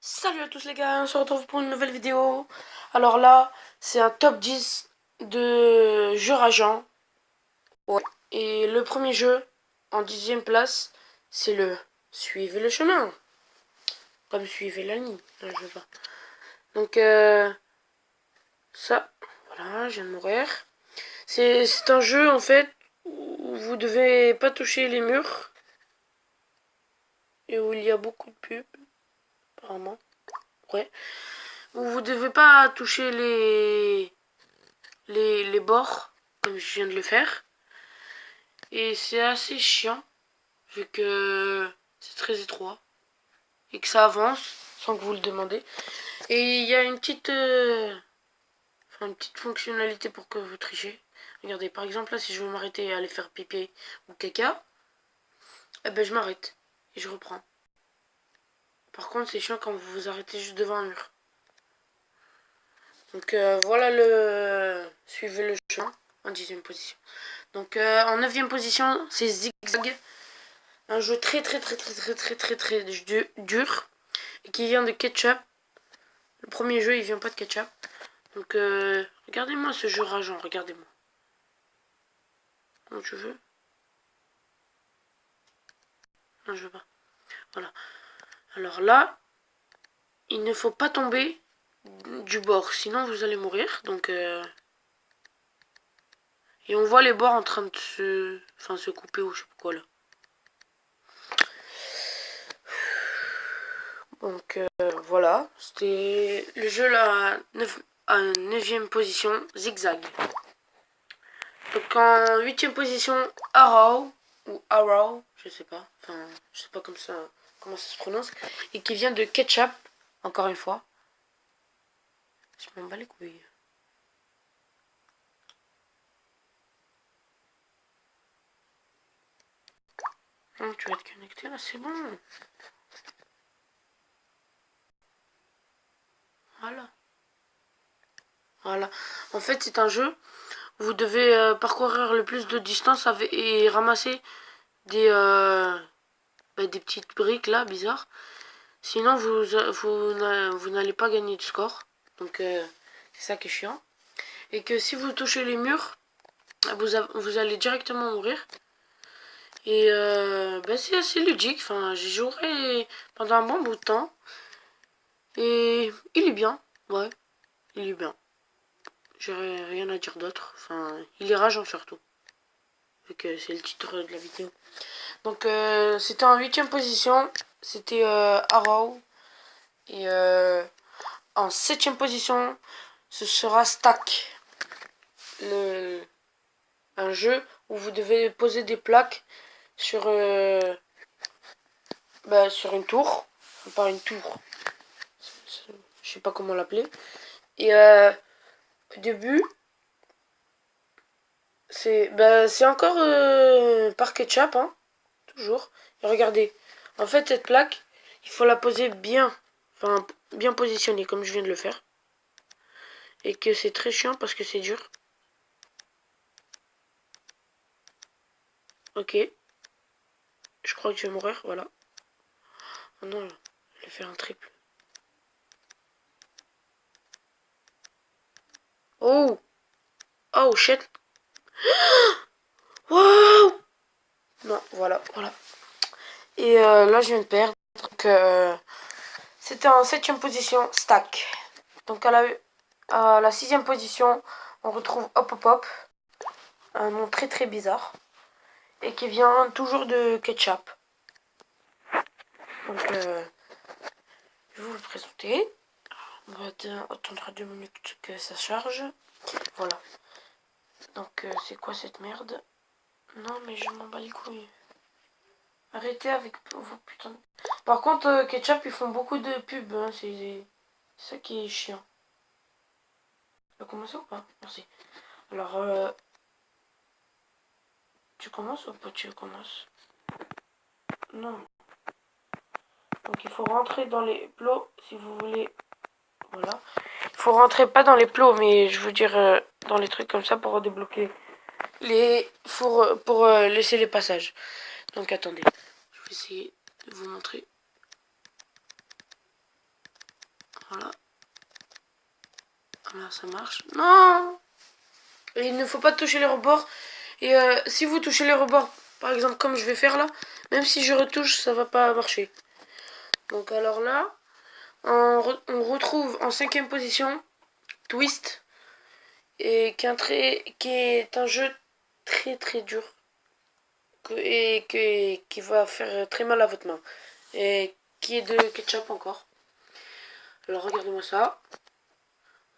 Salut à tous les gars, on se retrouve pour une nouvelle vidéo. Alors là, c'est un top 10 de jeux rageants. Ouais. Et le premier jeu, en 10e place, c'est le Suivez le chemin. Comme suivez la ligne. Non, je veux pas. Donc ça, voilà, je viens de mourir. C'est un jeu en fait où vous devez pas toucher les murs. Et où il y a beaucoup de pubs, apparemment. Ouais. Où vous devez pas toucher les bords, comme je viens de le faire. Et c'est assez chiant, vu que c'est très étroit. Et que ça avance, sans que vous le demandez. Et il y a une petite fonctionnalité pour que vous trichez. Regardez, par exemple, là, si je veux m'arrêter et aller faire pipi ou caca, eh ben je m'arrête. Et je reprends. Par contre, c'est chiant quand vous vous arrêtez juste devant un mur. Donc voilà le... Suivez le chemin en 10e position. Donc en 9e position, c'est Zigzag. Un jeu très dur. Et qui vient de Ketchup. Le premier jeu, il vient pas de Ketchup. Donc regardez-moi ce jeu rageant, regardez-moi. Non, je veux. Non, je veux pas. Voilà. Alors là, il ne faut pas tomber du bord, sinon vous allez mourir. Donc et on voit les bords en train de se couper ou je sais pas quoi là. Donc voilà, c'était le jeu là à 9e position, Zigzag. Donc en 8e position, Arrow, ou Arrow, je sais pas, enfin je sais pas comment ça se prononce, et qui vient de Ketchup, encore une fois. Je m'en bats les couilles. Non, tu vas te connecter là, c'est bon. Voilà. Voilà. En fait, c'est un jeu où vous devez parcourir le plus de distance et ramasser des petites briques là, bizarres. Sinon, vous n'allez pas gagner de score. Donc, c'est ça qui est chiant. Et que si vous touchez les murs, vous allez directement mourir. Et c'est assez ludique. Enfin, j'ai joué pendant un bon bout de temps. Et il est bien. Ouais, il est bien. J'ai rien à dire d'autre. Enfin, il est rageant surtout. Vu que c'est le titre de la vidéo. Donc, c'était en 8e position. C'était Arrow. Et en 7e position, ce sera Stack. Un jeu où vous devez poser des plaques sur une tour. Enfin, pas une tour. Je sais pas comment l'appeler. Et au début, c'est encore par Ketchup, hein, toujours. Et regardez, en fait, cette plaque, il faut la poser bien. Enfin, bien positionnée, comme je viens de le faire. Et que c'est très chiant parce que c'est dur. Ok. Je crois que je vais mourir, voilà. Oh non, je vais faire un triple. Oh! Oh shit! Wow! Non, voilà. Et là, je viens de perdre. Donc, c'était en 7e position, Stack. Donc, à la 6e position, on retrouve Hop Hop Hop. Un nom très bizarre. Et qui vient toujours de Ketchup. Donc, je vais vous le présenter. On va attendre 2 minutes que ça charge. Voilà. Donc, c'est quoi cette merde? Non, mais je m'en bats les couilles. Arrêtez avec vos putains de... Par contre, Ketchup, ils font beaucoup de pubs. Hein, c'est ça qui est chiant. Tu vas commencer ou pas? Merci. Alors, tu commences ou pas tu commences? Non. Donc, il faut rentrer dans les plots si vous voulez. Voilà. Il faut rentrer pas dans les plots, mais je veux dire dans les trucs comme ça pour débloquer les fours pour laisser les passages. Donc, attendez. Je vais essayer de vous montrer. Voilà. Voilà, ça marche. Non! Et il ne faut pas toucher les rebords. Et si vous touchez les rebords, par exemple comme je vais faire là, même si je retouche, ça va pas marcher. Donc alors là, on retrouve en 5e position Twist, et qui est un jeu très très dur et qui va faire très mal à votre main. Et qui est de ketchup encore. Alors regardez-moi ça.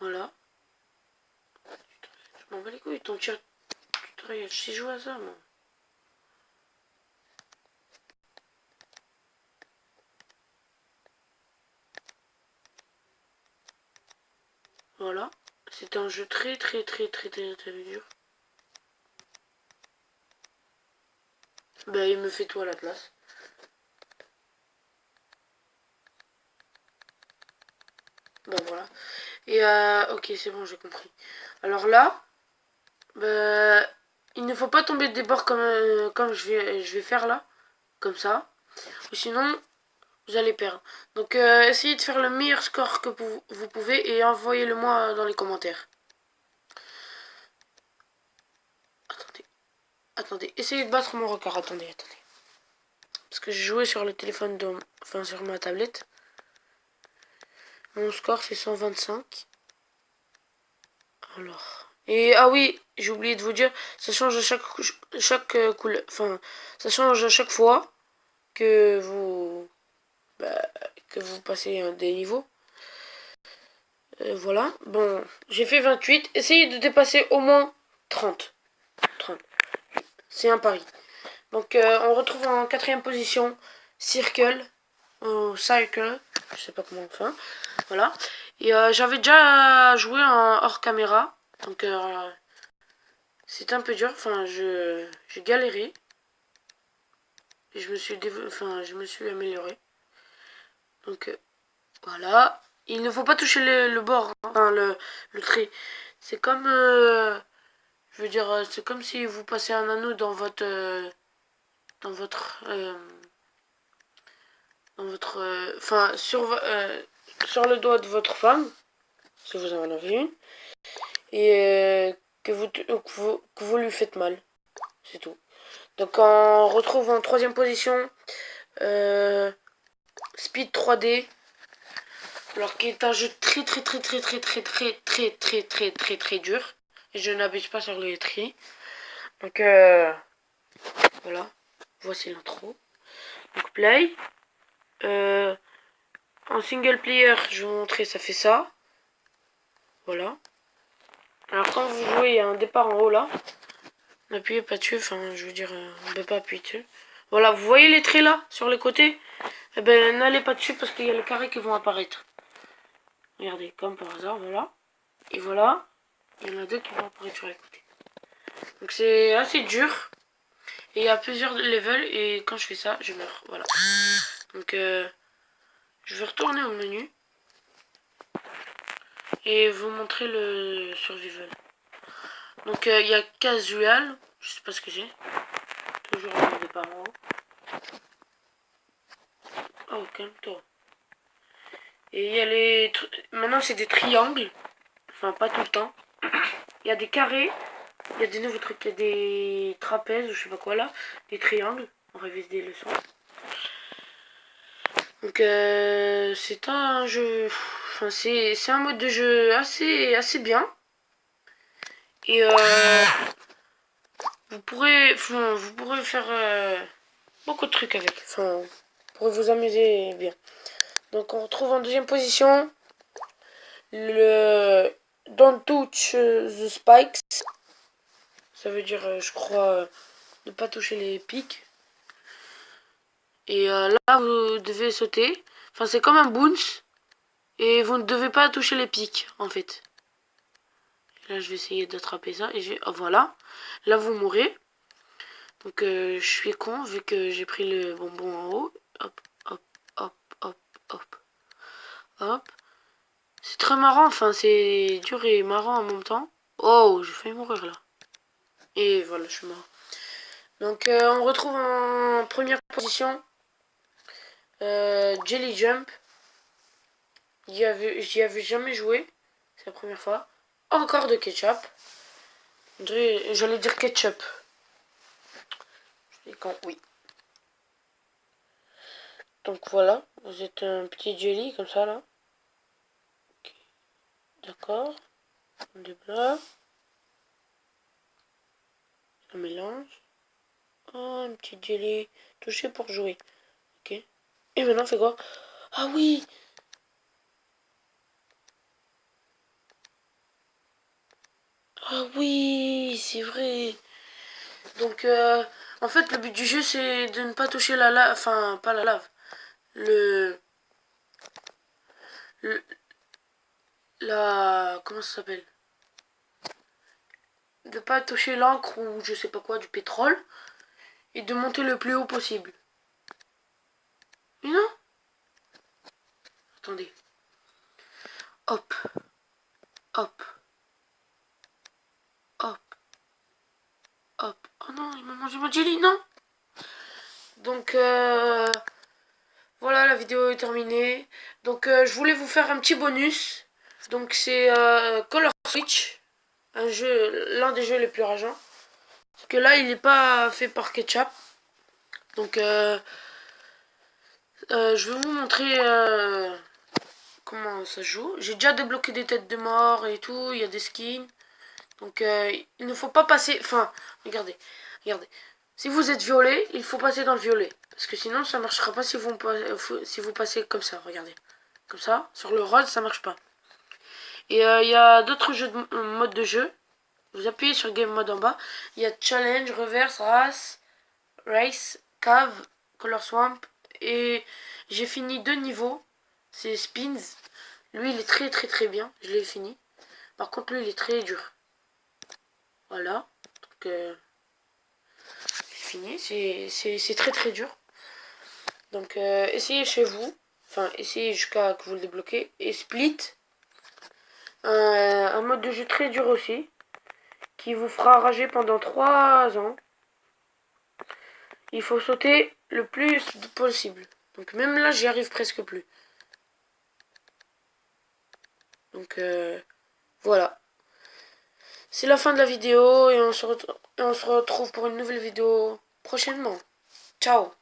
Voilà. Je m'en bats les couilles, ton tutoriel. Je sais jouer à ça, moi. Voilà. C'est un jeu très très très très très très dur. Bah il me fait tout à la place. Bah voilà. Et ok, c'est bon, j'ai compris. Alors là, bah, il ne faut pas tomber des bords comme je vais faire là. Comme ça. Ou sinon, vous allez perdre. Donc essayez de faire le meilleur score que vous pouvez et envoyez-le moi dans les commentaires. Attendez. Attendez. Essayez de battre mon record. Attendez. Parce que j'ai joué sur le téléphone, enfin sur ma tablette. Mon score c'est 125. Alors. Et ah oui, j'ai oublié de vous dire, ça change à chaque couleur. Enfin, ça change à chaque fois que vous passez des niveaux. Voilà. Bon, j'ai fait 28. Essayez de dépasser au moins 30. 30. C'est un pari. Donc on retrouve en 4e position Circle. Cycle. Je sais pas comment on fait. Voilà. Et j'avais déjà joué en hors caméra. Donc c'est un peu dur. Enfin, j'ai galéré. Et je me suis amélioré. Donc voilà. Il ne faut pas toucher le bord. Hein. Enfin, le trait. C'est comme... je veux dire, c'est comme si vous passez un anneau dans votre... enfin, sur le doigt de votre femme, si vous en avez une, et que vous lui faites mal. C'est tout. Donc on retrouve en 3e position Speed 3D, alors qui est un jeu très très très très très très très très très très très très dur. Et je n'abuse pas sur les tri. Donc voilà, voici l'intro. Donc play. En single player, je vais vous montrer, ça fait ça. Voilà. Alors quand vous jouez, il y a un départ en haut là. N'appuyez pas dessus, enfin je veux dire, on ne peut pas appuyer dessus. Voilà, vous voyez les traits là, sur les côtés? Eh ben n'allez pas dessus parce qu'il y a les carrés qui vont apparaître. Regardez, comme par hasard, voilà. Et voilà, il y en a deux qui vont apparaître sur les côtés. Donc c'est assez dur. Et il y a plusieurs levels et quand je fais ça, je meurs. Voilà. Donc je vais retourner au menu. Et vous montrer le survival. Donc il y a casual, je sais pas ce que j'ai. Toujours le départ en haut. Oh, calme-toi. Et il y a les... Maintenant c'est des triangles. Enfin pas tout le temps. Il y a des carrés. Il y a des nouveaux trucs. Il y a des trapèzes ou je sais pas quoi là. Des triangles. On révise des leçons. Donc c'est un jeu... Enfin c'est un mode de jeu assez bien. Et vous pourrez faire beaucoup de trucs avec. Enfin, vous pourrez vous amuser bien. Donc on retrouve en 2e position le Don't Touch the Spikes. Ça veut dire, je crois, ne pas toucher les pics. Et là, vous devez sauter. Enfin, c'est comme un bounce. Et vous ne devez pas toucher les pics, en fait. Et là, je vais essayer d'attraper ça. Et oh, voilà. Là, vous mourrez. Donc, je suis con, vu que j'ai pris le bonbon en haut. Hop, hop, hop, hop, hop. Hop. C'est très marrant. Enfin, c'est dur et marrant en même temps. Oh, j'ai failli mourir, là. Et voilà, je suis mort. Donc, on retrouve en première position Jelly Jump. J'y avais jamais joué. C'est la première fois. Encore de ketchup. J'allais dire ketchup. Et quand oui. Donc voilà, vous êtes un petit jelly comme ça là. Okay. D'accord. On débloque. On mélange. Oh, un petit jelly. Touché pour jouer. Ok. Et maintenant on fait quoi? Ah oui! Ah oui, c'est vrai. Donc en fait le but du jeu c'est de ne pas toucher la lave. Enfin pas la lave. Le... le la... Comment ça s'appelle? De pas toucher l'encre ou je sais pas quoi du pétrole. Et de monter le plus haut possible. Mais non! Attendez. Hop. Hop. Hop. Hop. Oh non, il m'a mangé mon jelly, non! Donc voilà, la vidéo est terminée. Donc je voulais vous faire un petit bonus. Donc c'est Color Switch, un jeu, l'un des jeux les plus rageants. Parce que là, il n'est pas fait par Ketchup. Donc je vais vous montrer comment ça se joue. J'ai déjà débloqué des têtes de mort et tout. Il y a des skins. Donc il ne faut pas passer. Enfin, regardez, regardez. Si vous êtes violet, il faut passer dans le violet. Parce que sinon, ça marchera pas si vous passez comme ça. Regardez. Comme ça. Sur le rose, ça marche pas. Et il y a d'autres modes de jeu. Vous appuyez sur Game Mode en bas. Il y a Challenge, Reverse, Race, Cave, Color Swamp. Et j'ai fini 2 niveaux. C'est Spins. Lui, il est très très très bien. Je l'ai fini. Par contre, lui, il est très dur. Voilà. Donc, fini. C'est très très dur. Donc essayez chez vous. Enfin, essayez jusqu'à que vous le débloquez. Et Split. Un mode de jeu très dur aussi. Qui vous fera rager pendant 3 ans. Il faut sauter le plus possible. Donc même là, j'y arrive presque plus. Donc voilà. C'est la fin de la vidéo et on se retrouve pour une nouvelle vidéo prochainement. Ciao.